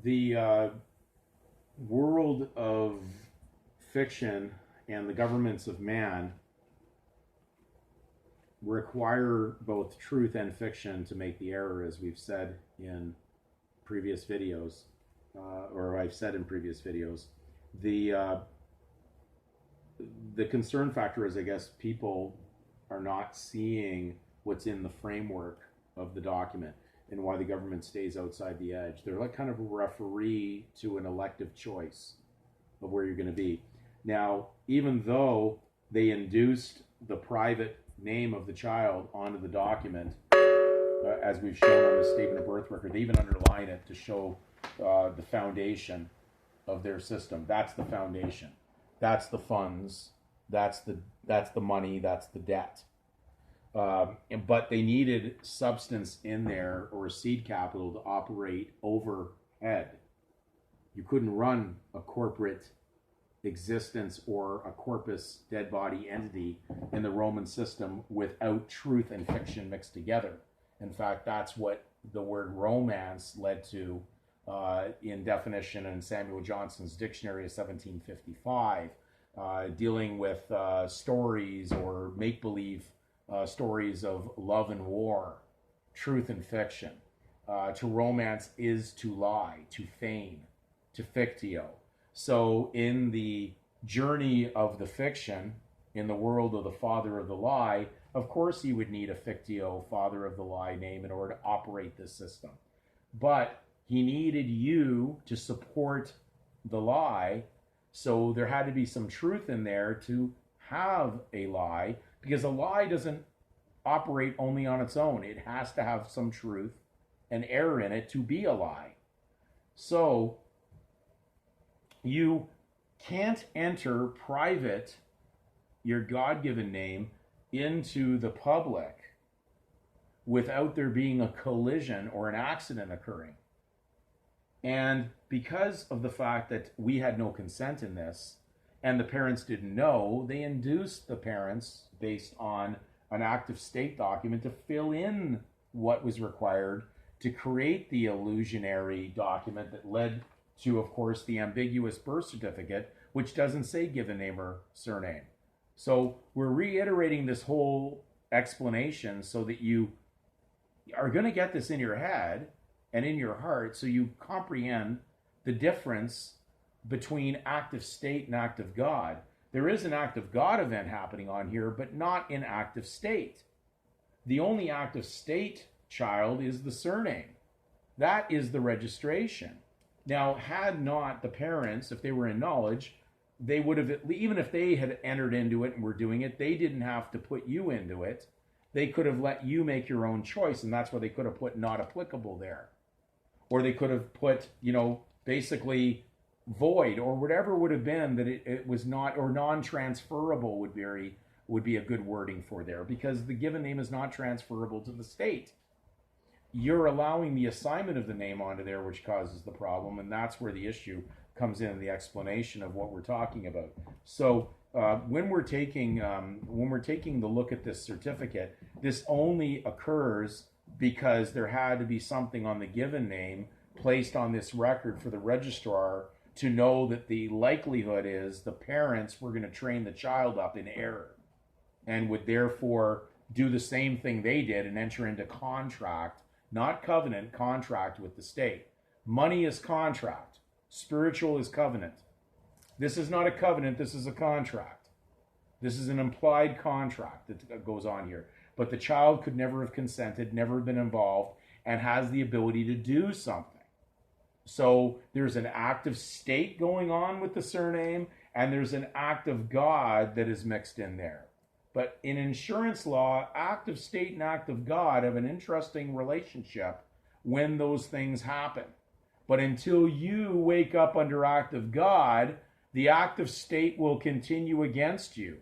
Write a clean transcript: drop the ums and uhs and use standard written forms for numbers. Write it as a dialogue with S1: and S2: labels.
S1: The world of fiction and the governments of man require both truth and fiction to make the error, as we've said in previous videos, or I've said in previous videos. The uh, the concern factor is, I guess, people are not seeing what's in the framework of the document and why the government stays outside the edge. They're like kind of a referee to an elective choice of where you're going to be. Now, even though they induced the private name of the child onto the document, as we've shown on the statement of birth record, they even underline it to show the foundation of their system. That's the foundation. That's the funds. That's the money. That's the debt. But they needed substance in there, or seed capital, to operate overhead. You couldn't run a corporate existence or a corpus dead body entity in the Roman system without truth and fiction mixed together. In fact, that's what the word romance led to in definition in Samuel Johnson's Dictionary of 1755, dealing with stories or make-believe stories of love and war, truth and fiction. To romance is to lie, to feign, to fictio. So in the journey of the fiction, in the world of the father of the lie, of course you would need a fictio father of the lie name in order to operate this system. But he needed you to support the lie, so there had to be some truth in there to have a lie, because a lie doesn't operate only on its own. It has to have some truth and error in it to be a lie. So you can't enter private, your God-given name, into the public without there being a collision or an accident occurring. And because of the fact that we had no consent in this, and the parents didn't know, they induced the parents, based on an active state document, to fill in what was required to create the illusionary document that led to, of course, the ambiguous birth certificate, which doesn't say given name or surname. So we're reiterating this whole explanation so that you are going to get this in your head and in your heart, so you comprehend the difference between active state and active God. There is an active God event happening on here, but not in active state. The only active state child is the surname. That is the registration. Now, had not the parents, if they were in knowledge, they would have, even if they had entered into it and were doing it, they didn't have to put you into it. They could have let you make your own choice, and that's why they could have put not applicable there. Or they could have put, basically void, or whatever would have been that it was not, or non-transferable would be a good wording for there, because the given name is not transferable to the state. You're allowing the assignment of the name onto there, which causes the problem, and that's where the issue comes in the explanation of what we're talking about. So when we're taking the look at this certificate, this only occurs because there had to be something on the given name placed on this record for the registrar to know that the likelihood is the parents were going to train the child up in error, and would therefore do the same thing they did and enter into contract, not covenant, contract with the state. Money is contract. Spiritual is covenant. This is not a covenant, this is a contract. This is an implied contract that goes on here. But the child could never have consented, never been involved, and has the ability to do something. So there's an act of state going on with the surname, and there's an act of God that is mixed in there. But in insurance law, act of state and act of God have an interesting relationship when those things happen. But until you wake up under act of God, the act of state will continue against you.